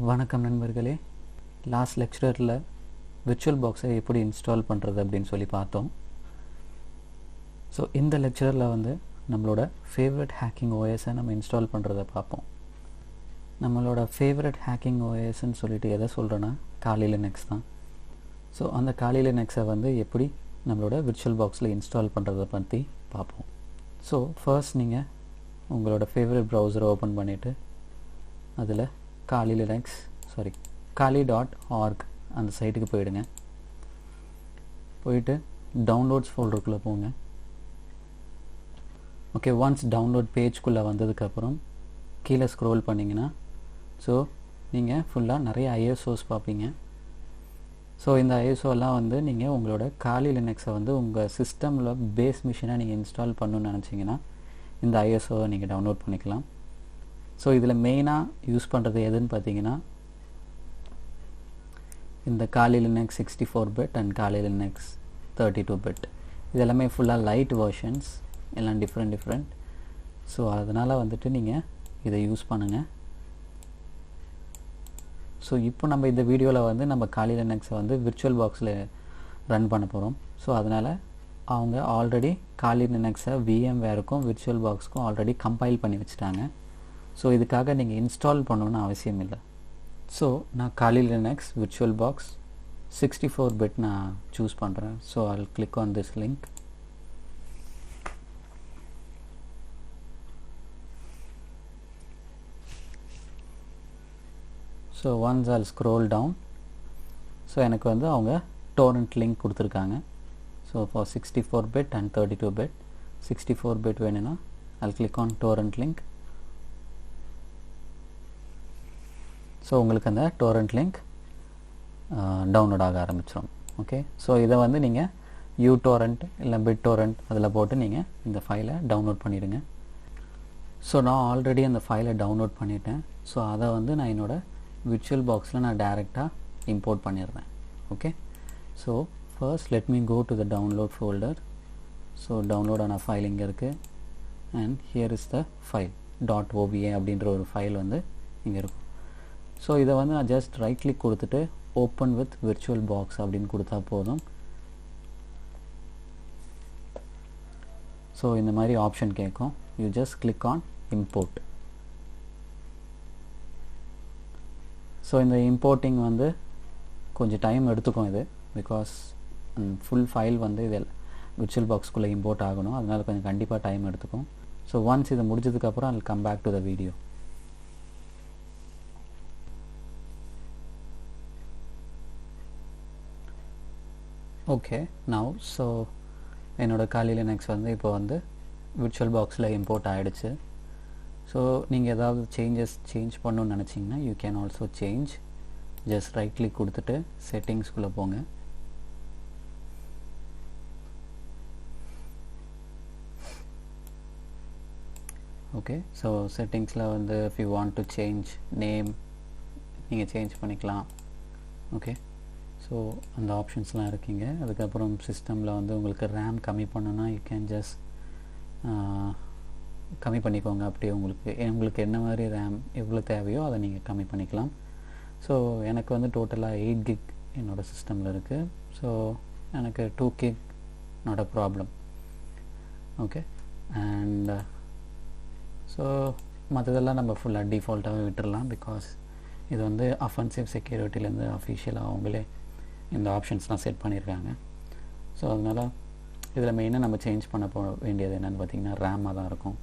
வணக்கம் நண்பர்களே. லாஸ்ட் லெக்சரில் விர்ச்சுவல் பாக்ஸை எப்படி இன்ஸ்டால் பண்ணுறது அப்படின்னு சொல்லி பார்த்தோம். ஸோ இந்த லெக்சரில் நம்மளோட ஃபேவரட் ஹேக்கிங் ஓஎஸை நம்ம இன்ஸ்டால் பண்ணுறதை பார்ப்போம். நம்மளோட ஃபேவரட் ஹேக்கிங் ஓஎஸ்ன்னு சொல்லிட்டு எதை சொல்கிறேன்னா காலி லினக்ஸ் தான். ஸோ அந்த காலி லினக்ஸை எப்படி நம்மளோட விர்ச்சுவல் பாக்ஸில் இன்ஸ்டால் பண்ணுறதை பற்றி பார்ப்போம். ஸோ ஃபர்ஸ்ட் நீங்கள் உங்களோட ஃபேவரட் ப்ரௌசரை ஓப்பன் பண்ணிவிட்டு அதில் kali.org அந்த சைட்டுக்கு போயிடுங்க. போயிட்டு டவுன்லோட்ஸ் ஃபோல்டருக்குள்ளே போங்க. ஓகே, ஒன்ஸ் டவுன்லோட் பேஜ்குள்ளே வந்ததுக்கப்புறம் கீழே ஸ்க்ரோல் பண்ணிங்கன்னா ஸோ நீங்கள் ஃபுல்லாக நிறைய ஐஎஸ்ஓஸ் பார்ப்பீங்க. ஸோ இந்த ஐஎஸ்ஓலாம் நீங்கள் உங்களோட காலி லினக்ஸை உங்கள் சிஸ்டமில் பேஸ் மிஷினாக நீங்கள் இன்ஸ்டால் பண்ணணுன்னு நினச்சிங்கன்னா இந்த ஐஎஸ்ஓவை நீங்கள் டவுன்லோட் பண்ணிக்கலாம். ஸோ இதில் மெயினாக யூஸ் பண்ணுறது எதுன்னு பார்த்தீங்கன்னா இந்த காலி லினக்ஸ் 64 அண்ட் காலி லினக்ஸ் 32 இதெல்லாமே ஃபுல்லாக லைட் வெர்ஷன்ஸ், எல்லாம் டிஃப்ரெண்ட். ஸோ அதனால் நீங்கள் இதை யூஸ் பண்ணுங்கள். ஸோ இப்போ நம்ம இந்த வீடியோவில் நம்ம காலி லினக்ஸை விர்ச்சுவல் பாக்ஸில் ரன் பண்ண போகிறோம். ஸோ அதனால் அவங்க ஆல்ரெடி காலி லினக்ஸை VMwareக்கும் விர்ச்சுவல் பாக்ஸுக்கும் ஆல்ரெடி கம்பைல் பண்ணி வச்சுட்டாங்க. ஸோ இதுக்காக நீங்கள் இன்ஸ்டால் பண்ணணுன்னு அவசியம் இல்லை. ஸோ நான் காலி லினக்ஸ் விர்ச்சுவல் பாக்ஸ் 64 நான் சூஸ் பண்ணுறேன். So I'll click on this link. So once I'll scroll down, so எனக்கு அவங்க torrent லிங்க் கொடுத்துருக்காங்க. ஸோ for 64 and 32 64 வேணும்னா I'll click on torrent link. So உங்களுக்கு அந்த டோரண்ட் லிங்க் டவுன்லோட் ஆக ஆரம்பிச்சிடும். ஓகே, ஸோ இதை நீங்கள் யூடோரண்ட் இல்லை பிட்டோரண்ட் அதில் போட்டு நீங்கள் இந்த ஃபைலை டவுன்லோட் பண்ணிவிடுங்க. ஸோ நான் ஆல்ரெடி அந்த ஃபைலை டவுன்லோட் பண்ணிட்டேன். ஸோ அதை நான் என்னோடய விர்ச்சுவல் பாக்ஸில் நான் டைரெக்டாக இம்போர்ட் பண்ணிடுறேன். Okay, so first let me go to the download folder. So download ஆன ஃபைல் இங்கே இருக்குது and here is the file .oba அப்படின்ற ஒரு ஃபைல் இங்கே இருக்கும். ஸோ இதை நான் ஜஸ்ட் ரைட் கிளிக் கொடுத்துட்டு ஓப்பன் வித் விர்ச்சுவல் பாக்ஸ் அப்படின்னு கொடுத்தா போதும். ஸோ இந்த மாதிரி ஆப்ஷன் கேட்கும். You just click on import. So இந்த இம்போர்ட்டிங் கொஞ்சம் டைம் எடுத்துக்கும் இது, பிகாஸ் ஃபுல் ஃபைல் இது விர்ச்சுவல் பாக்ஸ்குள்ளே இம்போர்ட் ஆகணும். அதனால் கொஞ்சம் கண்டிப்பாக டைம் எடுத்துக்கும். ஸோ ஒன்ஸ் இதை முடிஞ்சதுக்கப்புறம் I'll come back to the video. Okay, now so என்னோட காலி லினக்ஸ் இப்போ விர்ச்சுவல் பாக்ஸில் இம்போர்ட் ஆகிடுச்சு. ஸோ நீங்கள் ஏதாவது சேஞ்ச் பண்ணணுன்னு நினச்சிங்கன்னா you can also change. Just right click கொடுத்துட்டு செட்டிங்ஸ்குள்ளே போங்க. ஓகே, ஸோ செட்டிங்ஸில் if you want to change name நீங்கள் சேஞ்ச் பண்ணிக்கலாம். ஓகே, ஸோ அந்த ஆப்ஷன்ஸ்லாம் இருக்கீங்க. அதுக்கப்புறம் சிஸ்டமில் உங்களுக்கு ரேம் கம்மி பண்ணணுன்னா யூ கேன் ஜஸ்ட் கம்மி பண்ணிக்கோங்க. அப்படியே உங்களுக்கு என்ன மாதிரி ரேம் எவ்வளோ தேவையோ அதை நீங்கள் கம்மி பண்ணிக்கலாம். ஸோ எனக்கு டோட்டலாக 8 GB என்னோடய சிஸ்டமில் இருக்குது. ஸோ எனக்கு 2 GB not a problem. Okay, and so மற்றதெல்லாம் நம்ம ஃபுல்லாக டிஃபால்ட்டாகவே விட்டுடலாம். பிகாஸ் இது அஃபென்சிவ் செக்யூரிட்டிலேருந்து அஃபிஷியலாக அவங்களே இந்த ஆப்ஷன்ஸ்லாம் செட் பண்ணியிருக்காங்க. ஸோ அதனால் இதில் மெயினாக நம்ம சேஞ்ச் பண்ண வேண்டியது என்னென்னு பார்த்திங்கன்னா ரேமாக தான் இருக்கும்.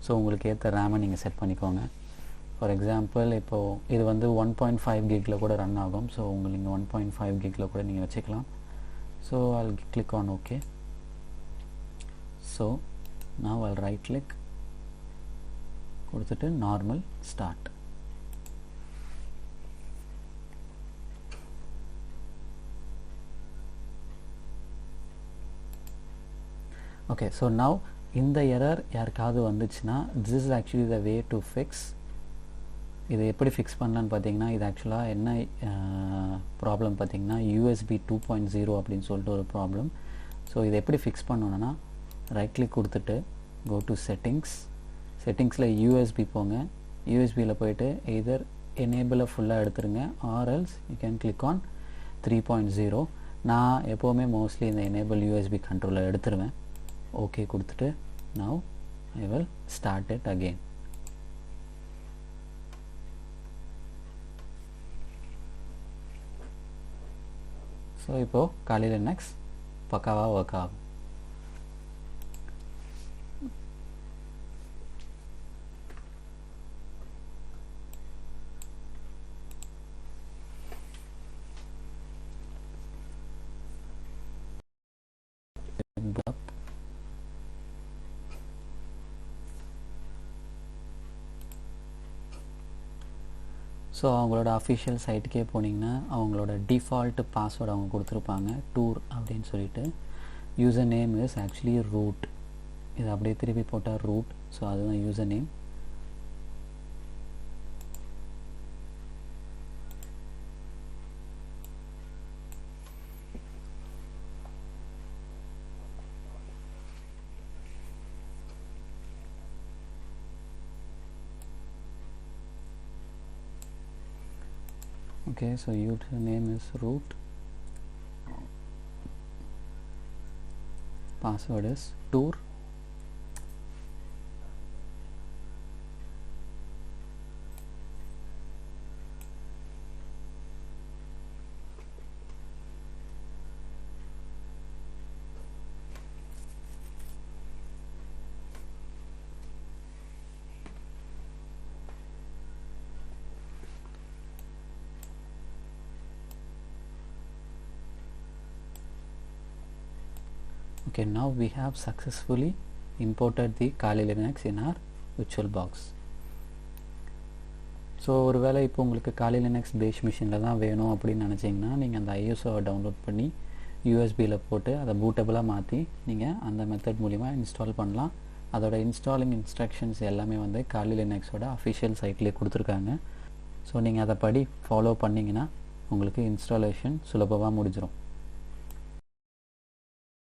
ஸோ உங்களுக்கு ஏற்ற ரேமை நீங்கள் செட் பண்ணிக்கோங்க. ஃபார் எக்ஸாம்பிள் இப்போது இது 1.5 GB கூட ரன் ஆகும். ஸோ நீங்கள் 1.5 GB கூட நீங்கள் வச்சுக்கலாம். So I'll click on OK. So now I'll right click கொடுத்துட்டு normal start. Okay, so now இந்த எரர் யாருக்காவது வந்துச்சுன்னா this is actually the way to fix. இதை எப்படி ஃபிக்ஸ் பண்ணலான்னு பார்த்தீங்கன்னா இது ஆக்சுவலாக என்ன ப்ராப்ளம் பார்த்தீங்கன்னா USB 2.0 அப்படின்னு சொல்லிட்டு ஒரு ப்ராப்ளம். ஸோ இதை எப்படி ஃபிக்ஸ் பண்ணணுன்னா ரைட் கிளிக் கொடுத்துட்டு கோ டு செட்டிங்ஸில் USB போங்க. யூஎஸ்பியில் போய்ட்டு எய்தர் enable ஃபுல்லாக எடுத்துருங்க, or else you can click on 3.0. நான் எப்போவுமே மோஸ்ட்லி இந்த enable USB கண்ட்ரோலர் எடுத்துருவேன். ஓகே கொடுத்துட்டு now I will start it again. So இப்போது Kali Linux பக்காவாக ஒர்க் ஆகும். ஸோ அவங்களோட அஃபிஷியல் சைட்டுக்கே போனீங்கன்னா அவங்களோட டிஃபால்ட் பாஸ்வேர்டு அவங்க கொடுத்துருப்பாங்க, டூர் அப்படின்னு சொல்லிட்டு. User name is actually root. இது அப்படியே திருப்பி போட்டால் ரூட். ஸோ அதுதான் user name. Okay, so username is root, password is tour, okay. Now we have successfully imported the Kali Linux in our virtual box. So ஒருவேளை இப்போ உங்களுக்கு Kali Linux base மிஷினில் தான் வேணும் அப்படின்னு நினச்சிங்கன்னா நீங்கள் அந்த ஐஎஸ்ஓவை டவுன்லோட் பண்ணி யூஎஸ்பியில் போட்டு அதை பூட்டபிளாக மாற்றி நீங்கள் அந்த மெத்தட் மூலிமா இன்ஸ்டால் பண்ணலாம். அதோட இன்ஸ்டாலிங் இன்ஸ்ட்ரக்ஷன்ஸ் எல்லாமே வந்து Kali Linuxோட அஃபிஷியல் சைட்லேயே கொடுத்துருக்காங்க. ஸோ நீங்கள் அதை படி ஃபாலோ பண்ணிங்கன்னா உங்களுக்கு இன்ஸ்டாலேஷன் சுலபமாக முடிஞ்சிடும்.